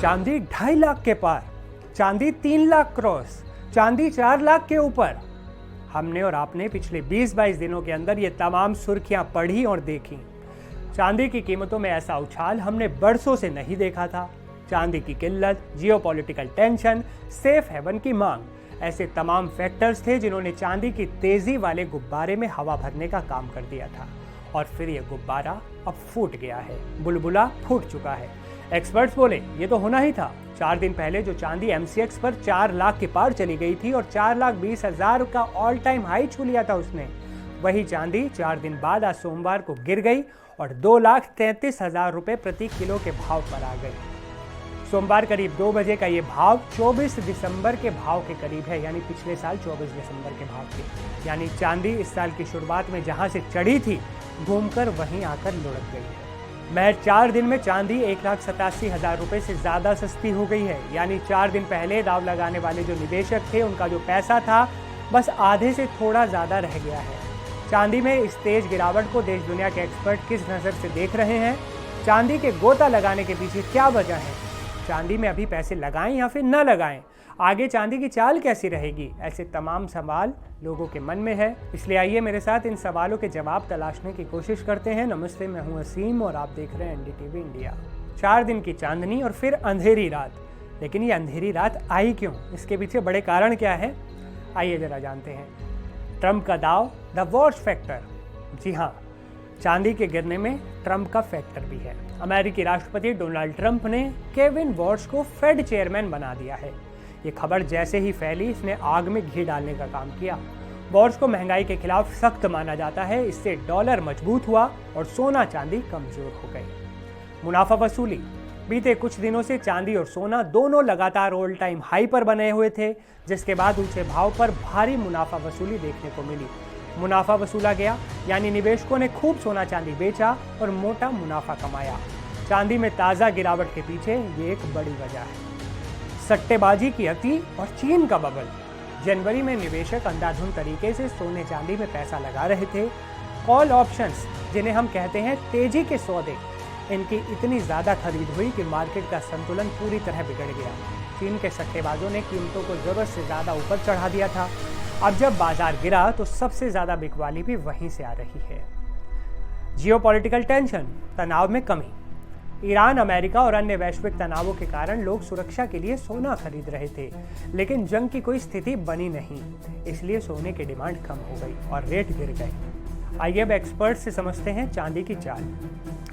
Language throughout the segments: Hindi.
चांदी 2.5 लाख के पार, चांदी 3 लाख क्रॉस, चांदी 4 लाख के ऊपर। हमने और आपने पिछले 20-22 दिनों के अंदर ये तमाम सुर्खियां पढ़ी और देखी। चांदी की कीमतों में ऐसा उछाल हमने बरसों से नहीं देखा था। चांदी की किल्लत, जियोपॉलिटिकल टेंशन, सेफ हेवन की मांग, ऐसे तमाम फैक्टर्स थे जिन्होंने चांदी की तेजी वाले गुब्बारे में हवा भरने का काम कर दिया था। और फिर ये गुब्बारा अब फूट गया है, बुलबुला फूट चुका है। एक्सपर्ट्स बोले ये तो होना ही था। 4 दिन पहले जो चांदी MCX पर 4 लाख के पार चली गई थी और 4,20,000 का ऑल टाइम हाई छू लिया था उसने, वही चांदी 4 दिन बाद आज सोमवार को गिर गई और 2,33,000 रुपए प्रति किलो के भाव पर आ गई। सोमवार करीब 2 बजे का ये भाव 24 दिसंबर के भाव के करीब है, यानी पिछले साल 24 दिसंबर के भाव के। यानी चांदी इस साल की शुरुआत में जहां से चढ़ी थी, घूमकर वहीं आकर लुढ़क गई है। महज 4 दिन में चांदी 1,87,000 रुपए से ज्यादा सस्ती हो गई है। यानी 4 दिन पहले दाव लगाने वाले जो निवेशक थे, उनका जो पैसा था बस आधे से थोड़ा ज्यादा रह गया है। चांदी में इस तेज गिरावट को देश दुनिया के एक्सपर्ट किस नजर से देख रहे हैं? चांदी के गोता लगाने के पीछे क्या वजह है? चांदी में अभी पैसे लगाएं या फिर न लगाएं? आगे चांदी की चाल कैसी रहेगी? ऐसे तमाम सवाल लोगों के मन में है। इसलिए आइए मेरे साथ इन सवालों के जवाब तलाशने की कोशिश करते हैं। नमस्ते, मैं हूं असीम और आप देख रहे हैं NDTV इंडिया। 4 दिन की चांदनी और फिर अंधेरी रात। लेकिन ये अंधेरी रात आई क्यों? इसके पीछे बड़े कारण क्या है? आइए जरा जानते हैं। ट्रंप का दाव, द वॉच फैक्टर। जी हाँ, चांदी के गिरने में ट्रंप का फैक्टर भी है। अमेरिकी राष्ट्रपति डोनाल्ड ट्रंप ने केविन वॉच को फेड चेयरमैन बना दिया है। ये खबर जैसे ही फैली, इसने आग में घी डालने का काम किया। वॉच को महंगाई के खिलाफ सख्त माना जाता है। इससे डॉलर मजबूत हुआ और सोना चांदी कमजोर हो गई। मुनाफा वसूली। बीते कुछ दिनों से चांदी और सोना दोनों लगातार ऑल टाइम हाई पर बने हुए थे, जिसके बाद ऊंचे भाव पर भारी मुनाफा वसूली देखने को मिली। मुनाफा वसूला गया, यानी निवेशकों ने खूब सोना चांदी बेचा और मोटा मुनाफा कमाया। चांदी में ताज़ा गिरावट के पीछे ये एक बड़ी वजह है। सट्टेबाजी की अति और चीन का बबल। जनवरी में निवेशक अंधाधुंध तरीके से सोने चांदी में पैसा लगा रहे थे। कॉल ऑप्शंस, जिन्हें हम कहते हैं तेजी के सौदे, इनकी इतनी ज़्यादा खरीद हुई कि मार्केट का संतुलन पूरी तरह बिगड़ गया। चीन के सट्टेबाजों ने कीमतों को ज़रूरत से ज़्यादा ऊपर चढ़ा दिया था। अब जब बाजार गिरा तो सबसे ज़्यादा बिकवाली भी वहीं से आ रही है। जियोपॉलिटिकल टेंशन, तनाव में कमी। ईरान, अमेरिका और अन्य वैश्विक तनावों के कारण लोग सुरक्षा के लिए सोना खरीद रहे थे, लेकिन जंग की कोई स्थिति बनी नहीं, इसलिए सोने की डिमांड कम हो गई और रेट गिर गए। आइए अब एक्सपर्ट से समझते हैं चांदी की चाल।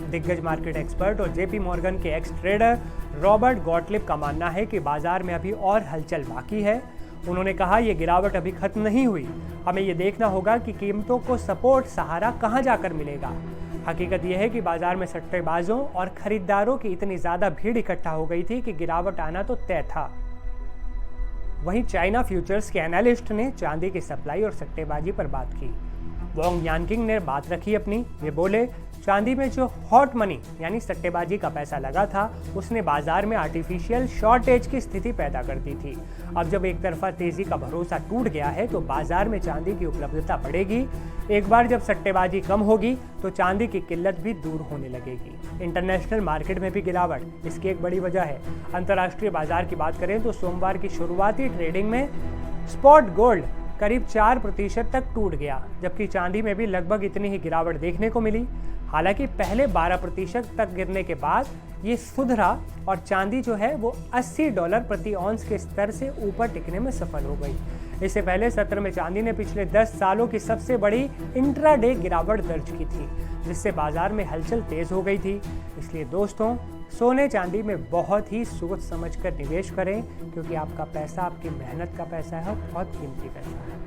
दिग्गज मार्केट एक्सपर्ट और JP मॉर्गन के एक्स ट्रेडर रॉबर्ट गॉटलिब का मानना है कि बाजार में अभी और हलचल बाकी है। उन्होंने कहा, ये गिरावट अभी खत्म नहीं हुई। हमें ये देखना होगा कि कीमतों को सपोर्ट, सहारा कहां जाकर मिलेगा। हकीकत यह है कि बाजार में सट्टेबाजों और खरीदारों की इतनी ज्यादा भीड़ इकट्ठा हो गई थी कि गिरावट आना तो तय था। वहीं चाइना फ्यूचर्स के एनालिस्ट ने चांदी की सप्लाई और सट्टेबाजी पर बात की। वोंग यानकिंग ने बात रखी अपनी। वे बोले, चांदी में जो हॉट मनी यानी सट्टेबाजी का पैसा लगा था, उसने बाजार में आर्टिफिशियल शॉर्टेज की स्थिति पैदा कर दी थी। अब जब एक तरफा तेजी का भरोसा टूट गया है तो बाजार में चांदी की उपलब्धता बढ़ेगी। एक बार जब सट्टेबाजी कम होगी तो चांदी की किल्लत भी दूर होने लगेगी। इंटरनेशनल मार्केट में भी गिरावट, इसकी एक बड़ी वजह है। अंतर्राष्ट्रीय बाजार की बात करें तो सोमवार की शुरुआती ट्रेडिंग में स्पॉट गोल्ड करीब 4% तक टूट गया, जबकि चांदी में भी लगभग इतनी ही गिरावट देखने को मिली। हालांकि पहले 12% तक गिरने के बाद ये सुधरा और चांदी जो है वो $80 प्रति औंस के स्तर से ऊपर टिकने में सफल हो गई। इससे पहले सत्र में चांदी ने पिछले 10 सालों की सबसे बड़ी इंट्राडे गिरावट दर्ज की थी, जिससे बाजार में हलचल तेज हो गई थी। इसलिए दोस्तों, सोने चांदी में बहुत ही सोच समझकर निवेश करें, क्योंकि आपका पैसा आपकी मेहनत का पैसा है और बहुत कीमती पैसा है।